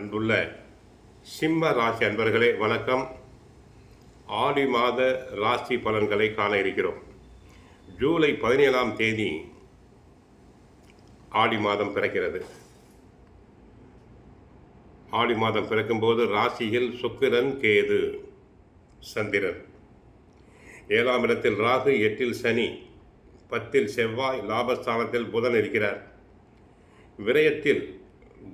அன்புள்ள சிம்ம ராசி அன்பர்களே வணக்கம். ஆடி மாத ராசி பலன்களை காண இருக்கிறோம். ஜூலை 17ஆம் தேதி ஆடி மாதம் பிறக்கிறது. ஆடி மாதம் பிறக்கும்போது ராசியில் சுக்கிரன், கேது, சந்திரன், 7ஆம் இடத்தில் ராகு, 8இல் சனி, 10இல் செவ்வாய், லாபஸ்தானத்தில் புதன் இருக்கிறார். விரயத்தில்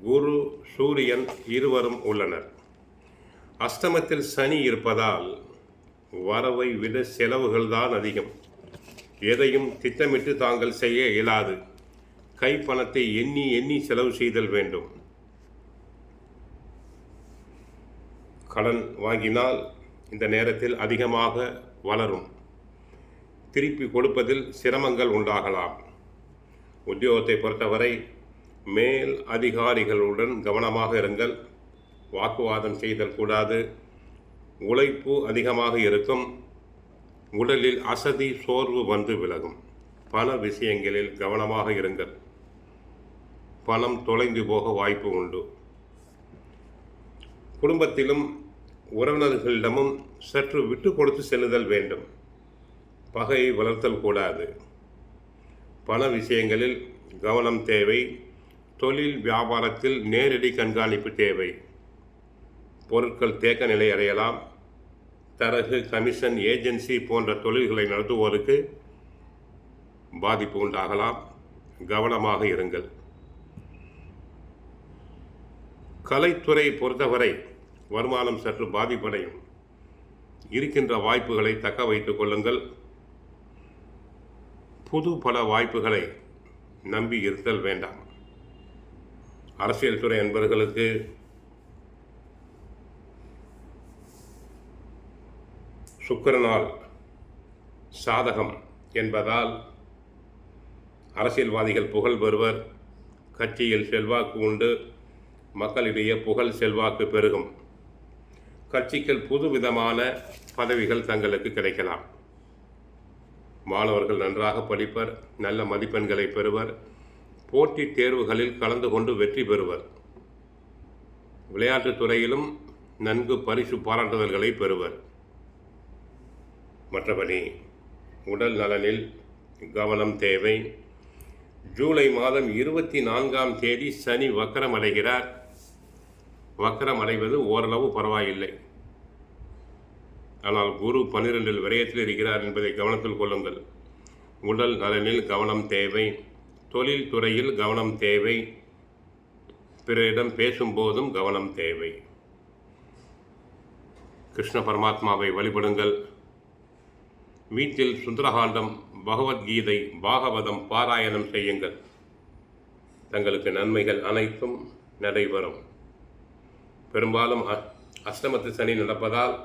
குரு, சூரியன் இருவரும் உள்ளனர். அஷ்டமத்தில் சனி இருப்பதால் வரவை விட செலவுகள் தான் அதிகம். எதையும் திட்டமிட்டு தாங்கள் செய்ய இயலாது. கைப்பணத்தை எண்ணி எண்ணி செலவு செய்தல் வேண்டும். கடன் வாங்கினால் இந்த நேரத்தில் அதிகமாக வளரும். திருப்பி கொடுப்பதில் சிரமங்கள் உண்டாகலாம். உத்தியோகத்தை பொறுத்தவரை மேல் அதிகாரிகளுடன் கவனமாக இருங்கள். வாக்குவாதம் செய்தல் கூடாது. உழைப்பு அதிகமாக இருக்கும். உடலில் அசதி, சோர்வு வந்து விலகும். பண விஷயங்களில் கவனமாக இருங்கள். பணம் தொலைந்து போக வாய்ப்பு உண்டு. குடும்பத்திலும் உறவினர்களிடமும் சற்று விட்டு கொடுத்து செல்லுதல் வேண்டும். பகையை வளர்த்தல் கூடாது. பண விஷயங்களில் கவனம் தேவை. தொழில் வியாபாரத்தில் நேரடி கண்காணிப்பு தேவை. பொருட்கள் தேக்க நிலை அடையலாம். தரகு, கமிஷன், ஏஜென்சி போன்ற தொழில்களை நடத்துவோருக்கு பாதிப்பு உண்டாகலாம். கவனமாக இருங்கள். கலைத்துறை பொறுத்தவரை வருமானம் சற்று பாதிப்படையும். இருக்கின்ற வாய்ப்புகளை தக்க வைத்துக் கொள்ளுங்கள். புது பல வாய்ப்புகளை நம்பி இருத்தல் வேண்டாம். அரசியல் துறை அன்பர்களுக்கு சுக்கிரனால் சாதகம் என்பதால் அரசியல்வாதிகள் புகழ் பெறுவர். கட்சியில் செல்வாக்கு உண்டு. மக்களிடையே புகழ் செல்வாக்கு பெருகும். கட்சிகள் புதுவிதமான பதவிகள் தங்களுக்கு கிடைக்கலாம். மாணவர்கள் நன்றாக படிப்பர். நல்ல மதிப்பெண்களை பெறுவர். போட்டித் தேர்வுகளில் கலந்து கொண்டு வெற்றி பெறுவர். விளையாட்டுத் துறையிலும் நன்கு பரிசு பாராட்டுதல்களை பெறுவர். மற்றபடி உடல் நலனில் கவனம் தேவை. ஜூலை மாதம் 24ஆம் தேதி சனி வக்கரம் அடைகிறார். வக்கரம் அடைவது ஓரளவு பரவாயில்லை. ஆனால் குரு 12இல் விரயத்தில் இருக்கிறார் என்பதை கவனத்தில் கொள்ளுங்கள். உடல் நலனில் கவனம் தேவை. தொழில் துறையில் கவனம் தேவை. பிறரிடம் பேசும்போதும் கவனம் தேவை. கிருஷ்ண பரமாத்மாவை வழிபடுங்கள். வீட்டில் சுந்தரகாண்டம், பகவத்கீதை, பாகவதம் பாராயணம் செய்யுங்கள். தங்களுக்கு நன்மைகள் அனைத்தும் நடைபெறும். பெரும்பாலும் அஷ்டமத்து சனி நடப்பதால்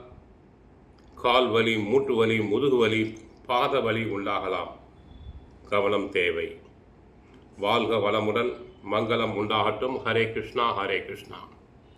கால் வலி, மூட்டு வலி, முதுகு வலி, பாத வலி உண்டாகலாம். கவனம் தேவை. வாழ்க வளமுடன். மங்களம் உண்டாகட்டும். ஹரே கிருஷ்ணா, ஹரே கிருஷ்ணா.